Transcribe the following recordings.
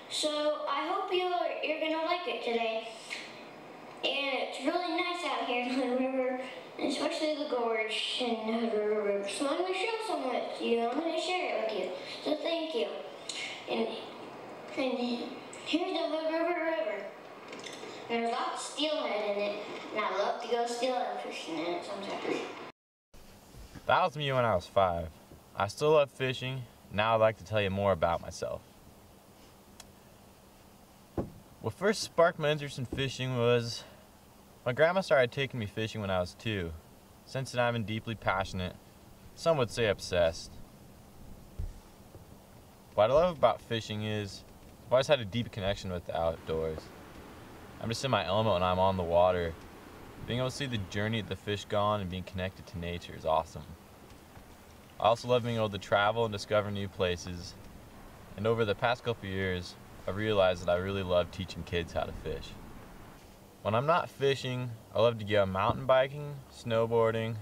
So I hope you're gonna like it today. And it's really nice out here in Hood River, especially the gorge in Hood River. So I'm gonna show some of it to you. I'm gonna share it with you. So thank you. And here's the Hood River. There's lots of steelhead in it, and I love to go steelhead fishing in it sometimes. That was me when I was 5. I still love fishing. Now I'd like to tell you more about myself. What first sparked my interest in fishing was my grandma started taking me fishing when I was 2. Since then I've been deeply passionate, some would say obsessed. What I love about fishing is I've always had a deep connection with the outdoors. I'm just in my element when I'm on the water. Being able to see the journey the fish go on and being connected to nature is awesome. I also love being able to travel and discover new places. And over the past couple years, I've realized that I really love teaching kids how to fish. When I'm not fishing, I love to go mountain biking, snowboarding,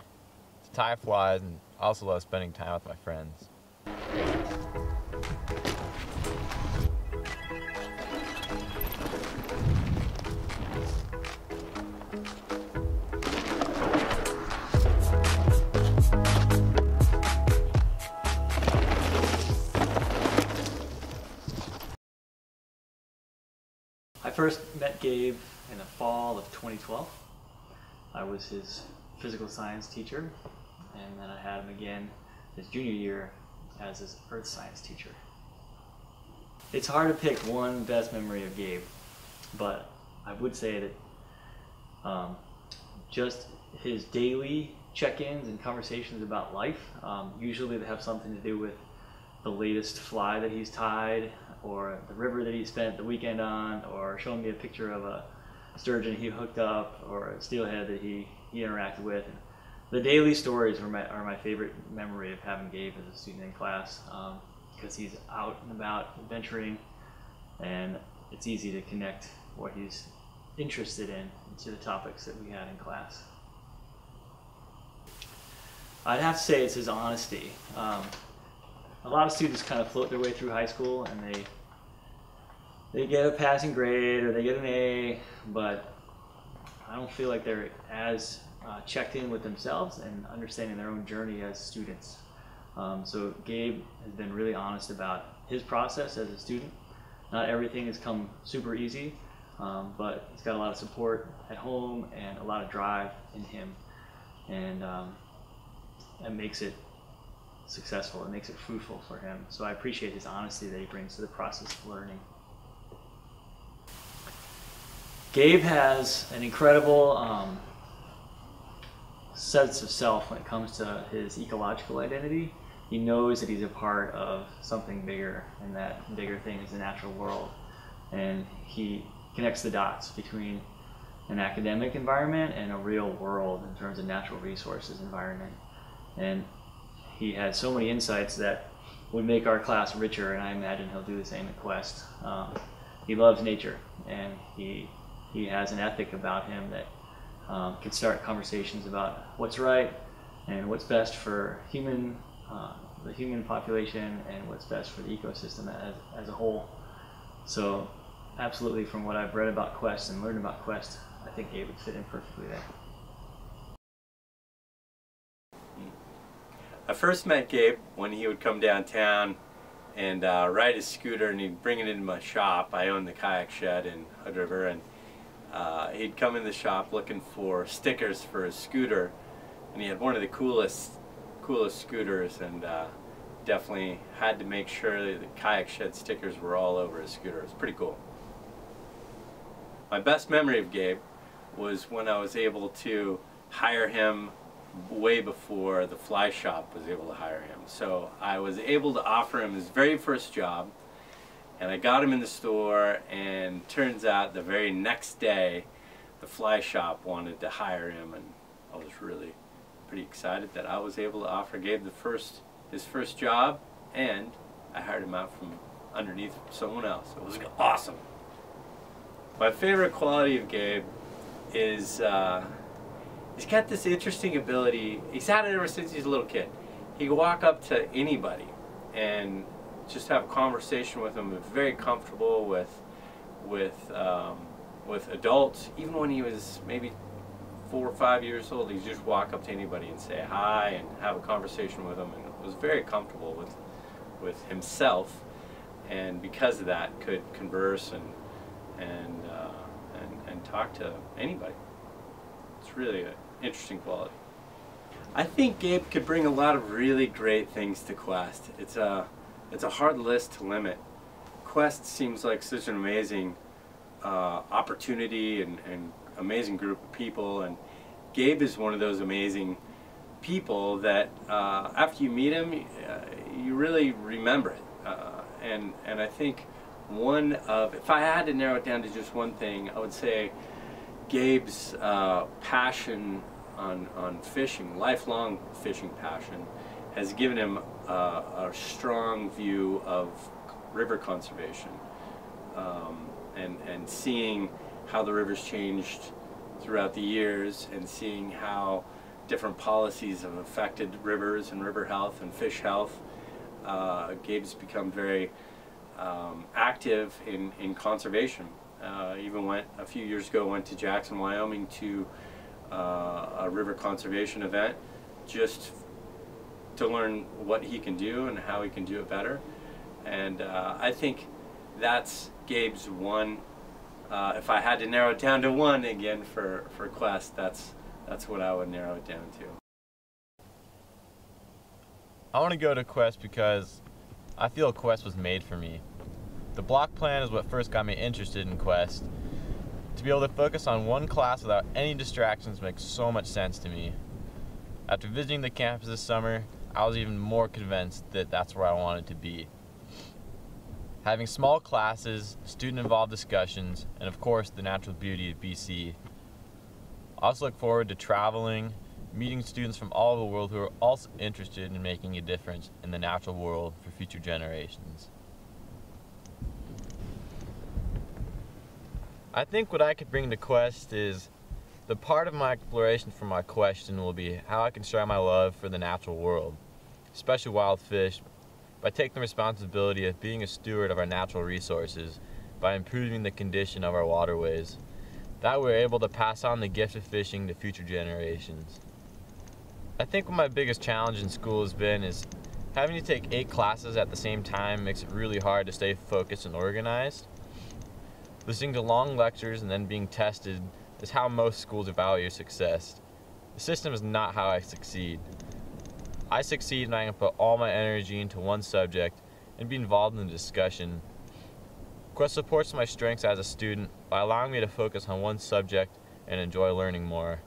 to tie flies, and I also love spending time with my friends. I first met Gabe in the fall of 2012. I was his physical science teacher, and then I had him again his junior year as his earth science teacher. It's hard to pick one best memory of Gabe, but I would say that just his daily check-ins and conversations about life, usually they have something to do with the latest fly that he's tied, or the river that he spent the weekend on, or showing me a picture of a sturgeon he hooked up, or a steelhead that he interacted with. And the daily stories are my favorite memory of having Gabe as a student in class, because he's out and about adventuring, and it's easy to connect what he's interested in to the topics that we had in class. I'd have to say it's his honesty. A lot of students kind of float their way through high school and they get a passing grade or they get an A, but I don't feel like they're as checked in with themselves and understanding their own journey as students. So Gabe has been really honest about his process as a student. Not everything has come super easy, but he's got a lot of support at home and a lot of drive in him, and it makes it successful. It makes it fruitful for him. So I appreciate his honesty that he brings to the process of learning. Gabe has an incredible sense of self when it comes to his ecological identity. He knows that he's a part of something bigger, and that bigger thing is the natural world. And he connects the dots between an academic environment and a real world in terms of natural resources environment. And he had so many insights that would make our class richer, and I imagine he'll do the same at Quest. He loves nature, and he has an ethic about him that can start conversations about what's right and what's best for the human population and what's best for the ecosystem as a whole. So absolutely, from what I've read about Quest and learned about Quest, I think Gabe would fit in perfectly there. I first met Gabe when he would come downtown and ride his scooter, and he'd bring it into my shop. I own the kayak shed in Hood River, and he'd come in the shop looking for stickers for his scooter, and he had one of the coolest scooters, and definitely had to make sure that the kayak shed stickers were all over his scooter. It was pretty cool. My best memory of Gabe was when I was able to hire him way before the fly shop was able to hire him. So I was able to offer him his very first job, and I got him in the store, and turns out the very next day the fly shop wanted to hire him, and I was really pretty excited that I was able to offer Gabe his first job, and I hired him out from underneath someone else. It was awesome. My favorite quality of Gabe is he's got this interesting ability. He's had it ever since he's a little kid. He can walk up to anybody and just have a conversation with him. Very comfortable with adults. Even when he was maybe 4 or 5 years old, he'd just walk up to anybody and say hi and have a conversation with them, and was very comfortable with himself, and because of that could converse and talk to anybody. It's really an interesting quality. I think Gabe could bring a lot of really great things to Quest. It's a hard list to limit. Quest seems like such an amazing opportunity and amazing group of people, and Gabe is one of those amazing people that after you meet him, you really remember it. And I think if I had to narrow it down to just one thing, I would say Gabe's passion on fishing, lifelong fishing passion, has given him a strong view of river conservation, and seeing how the river's changed throughout the years, and seeing how different policies have affected rivers and river health and fish health. Gabe's become very active in conservation. Even a few years ago, went to Jackson, Wyoming to a river conservation event just to learn what he can do and how he can do it better. And I think that's Gabe's one. If I had to narrow it down to one again for Quest, that's what I would narrow it down to. I want to go to Quest because I feel Quest was made for me. The block plan is what first got me interested in Quest. To be able to focus on one class without any distractions makes so much sense to me. After visiting the campus this summer, I was even more convinced that that's where I wanted to be. Having small classes, student-involved discussions, and of course the natural beauty of BC. I also look forward to traveling, meeting students from all over the world who are also interested in making a difference in the natural world for future generations. I think what I could bring to Quest is the part of my exploration for my question will be how I can share my love for the natural world, especially wild fish, by taking the responsibility of being a steward of our natural resources by improving the condition of our waterways. That we're able to pass on the gift of fishing to future generations. I think what my biggest challenge in school has been is having to take 8 classes at the same time makes it really hard to stay focused and organized. Listening to long lectures and then being tested is how most schools evaluate your success. The system is not how I succeed. I succeed when I can put all my energy into one subject and be involved in the discussion. Quest supports my strengths as a student by allowing me to focus on one subject and enjoy learning more.